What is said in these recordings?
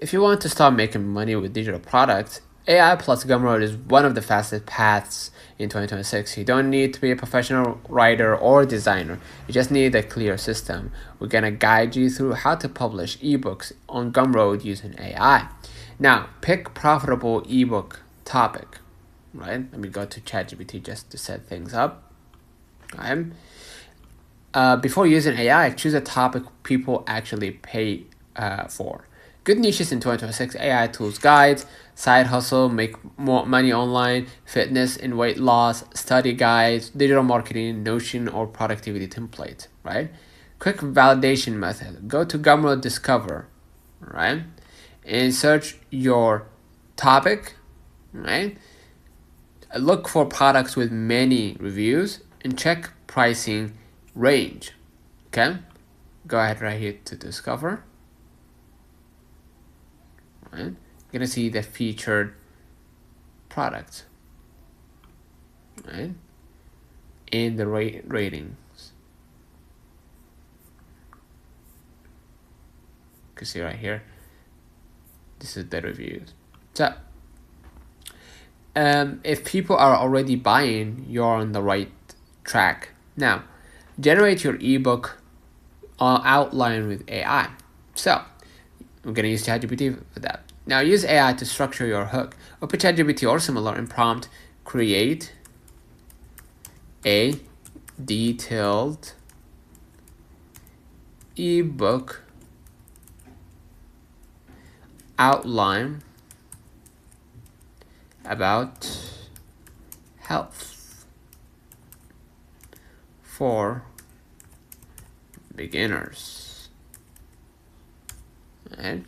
if you want to start making money with digital products, AI plus Gumroad is one of the fastest paths in 2026. You don't need to be a professional writer or designer. You just need a clear system. We're going to guide you through how to publish ebooks on Gumroad using AI. Now, pick profitable ebook topic, right? Let me go to ChatGPT just to set things up. Right? Before using AI, choose a topic people actually pay for. Good niches in 2026: AI tools guides, side hustle, make more money online, fitness and weight loss, study guides, digital marketing, Notion, or productivity templates, right? Quick validation method. Go to Gumroad Discover, right? And search your topic, right? Look for products with many reviews and check pricing range, okay? Go ahead right here to Discover. Right? You're gonna see the featured products, right? And the ratings. You can see right here. This is the reviews. So, if people are already buying, you're on the right track. Now, generate your ebook outline with AI. So, we're going to use ChatGPT for that. Now, use AI to structure your hook. Open ChatGPT or similar and prompt create a detailed ebook outline about health for beginners. And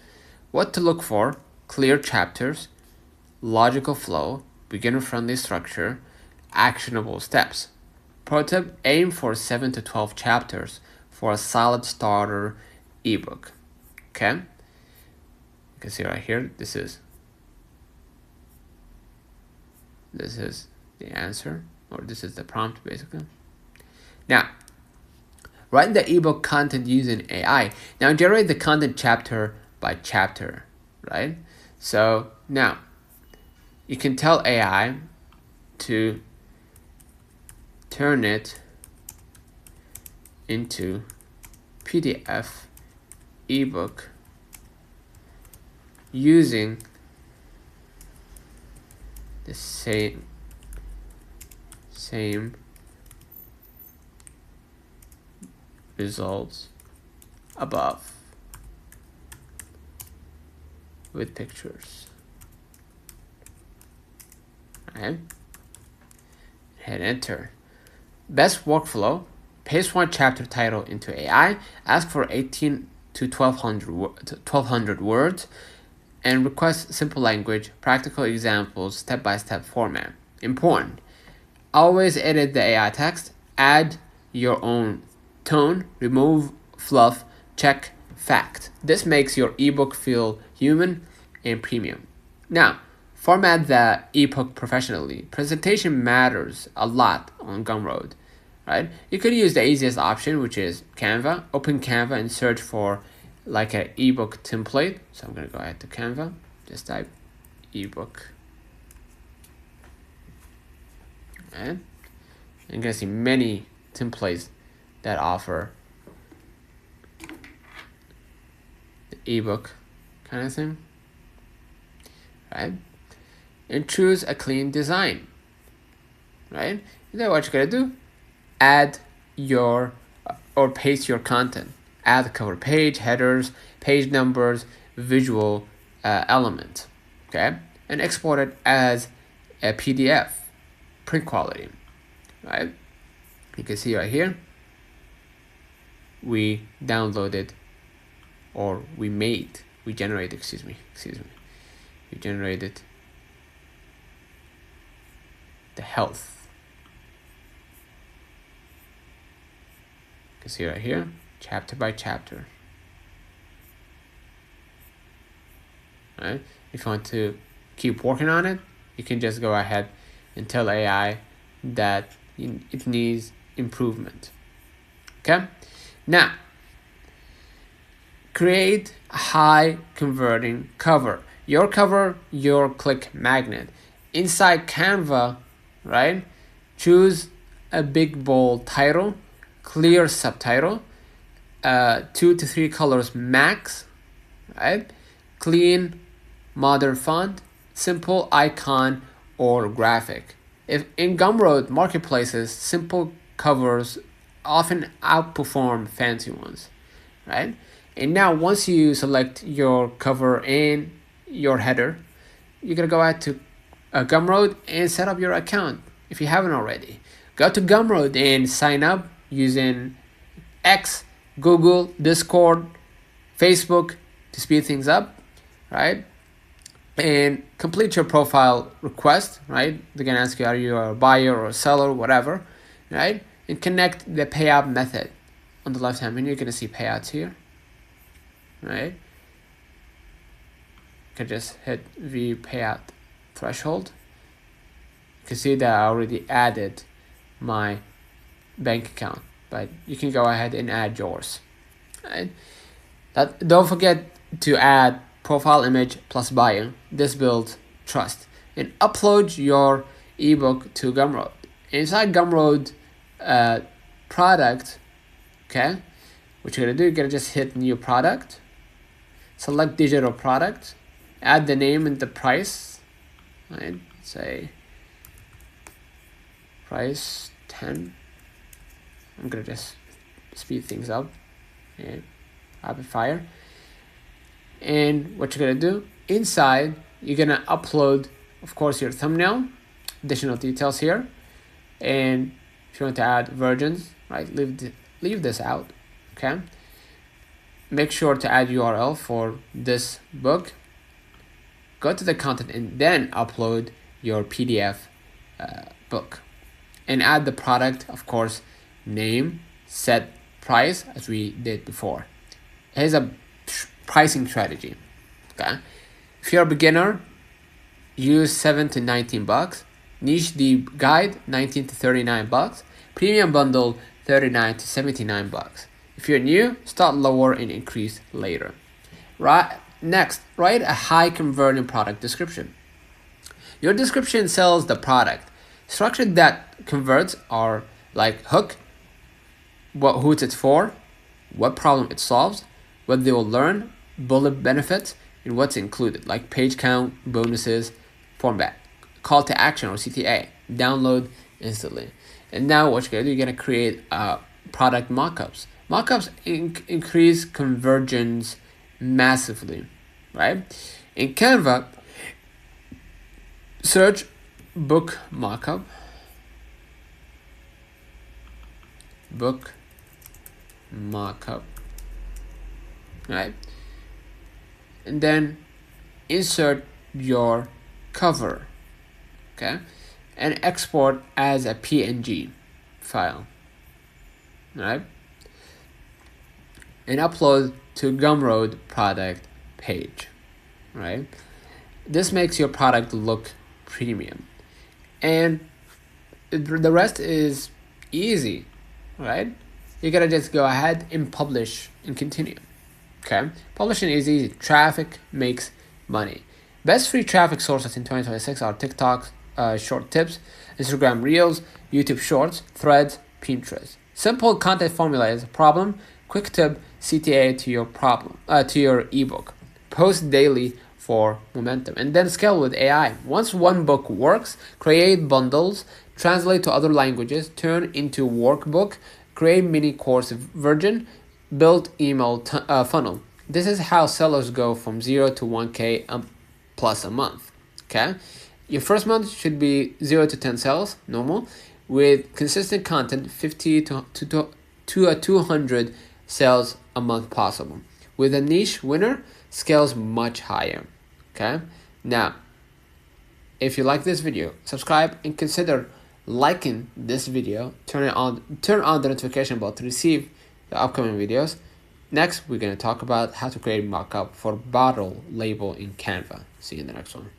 what to look for: clear chapters, logical flow, beginner-friendly structure, actionable steps. Pro tip: aim for 7 to 12 chapters for a solid starter ebook. Okay? You can see right here, this is the answer, or this is the prompt basically. Now, write the ebook content using AI. Now generate the content chapter by chapter, right? So now you can tell AI to turn it into PDF ebook using the same results above with pictures. Right? Hit enter. Best workflow: paste one chapter title into AI, ask for 18 to 1200 words, and request simple language, practical examples, step-by-step format. Important: always edit the AI text, add your own tone, remove fluff, check fact. This makes your ebook feel human and premium. Now, format the ebook professionally. Presentation matters a lot on Gumroad, right? You could use the easiest option, which is Canva. Open Canva and search for like an ebook template. So I'm gonna go ahead to Canva, just type ebook. And you're gonna see many templates that offer the ebook kind of thing, right? And choose a clean design, right? And then what you're gonna do, add your or paste your content, add the cover page, headers, page numbers, visual element, okay? And export it as a PDF, print quality, right? You can see right here, we downloaded, or we generated, we generated the health. You can see right here, chapter by chapter. Right? If you want to keep working on it, you can just go ahead and tell AI that it needs improvement. Okay? Now, Create a high converting cover. Your cover, your click magnet. Inside Canva, right? Choose a big bold title, clear subtitle, 2 to 3 colors max, right? Clean, modern font, simple icon or graphic. If in Gumroad marketplaces, simple covers often outperform fancy ones, right? And now once you select your cover and your header, you're gonna go ahead to Gumroad and set up your account if you haven't already. Go to Gumroad and sign up using X, Google, Discord, Facebook to speed things up, right? And complete your profile request, right? They're gonna ask you, are you a buyer or a seller, whatever, right? And connect the payout method. On the left hand menu, you're gonna see payouts here, right? You can just hit view payout threshold. You can see that I already added my bank account, but you can go ahead and add yours, right? Don't forget to add profile image plus bio. This builds trust. And upload your ebook to Gumroad. Inside Gumroad product, okay, what you're gonna do, you're gonna just hit new product, select digital product, add the name and the price, right? Say price 10. I'm gonna just speed things up, okay, rapid fire. And what you're gonna do, inside you're gonna upload, of course, your thumbnail, additional details here, and if you want to add versions, right, leave this out, okay. Make sure to add URL for this book. Go to the content and then upload your PDF book, and add the product, of course, name, set price as we did before. Here's a pricing strategy, okay. If you're a beginner, use 7 to 19 bucks. Niche deep guide, 19 to 39 bucks. Premium bundle, 39 to 79 bucks. If you're new, start lower and increase later. Right. Next, write a high converting product description. Your description sells the product. Structure that converts are like hook, who it's for, what problem it solves, what they will learn, bullet benefits, and what's included, like page count, bonuses, format, call to action or CTA, download instantly. And now what you're gonna do, you're gonna create product mockups. Mockups increase conversions massively, right? In Canva, search book mockup, right? And then insert your cover, okay, and export as a PNG file, right? And upload to Gumroad product page, right? This makes your product look premium, and the rest is easy, right? You gotta just go ahead and publish and continue. Okay, publishing is easy. Traffic makes money. Best free traffic sources in 2026 are TikTok, short tips, Instagram Reels, YouTube Shorts, Threads, Pinterest. Simple content formula is a problem. Quick tip: CTA to your ebook. Post daily for momentum, and then scale with AI. Once one book works, create bundles, translate to other languages, turn into workbook, create mini course version, build email funnel. This is how sellers go from 0 to 1K plus a month. Okay, your first month should be 0 to 10 sales, normal, with consistent content, 50 to 200 sales a month possible. With a niche winner, scales much higher. Okay, now if you like this video, subscribe and consider liking this video. Turn on the notification bell to receive the upcoming videos. Next, we're going to talk about how to create mockup for bottle label in Canva. See you in the next one.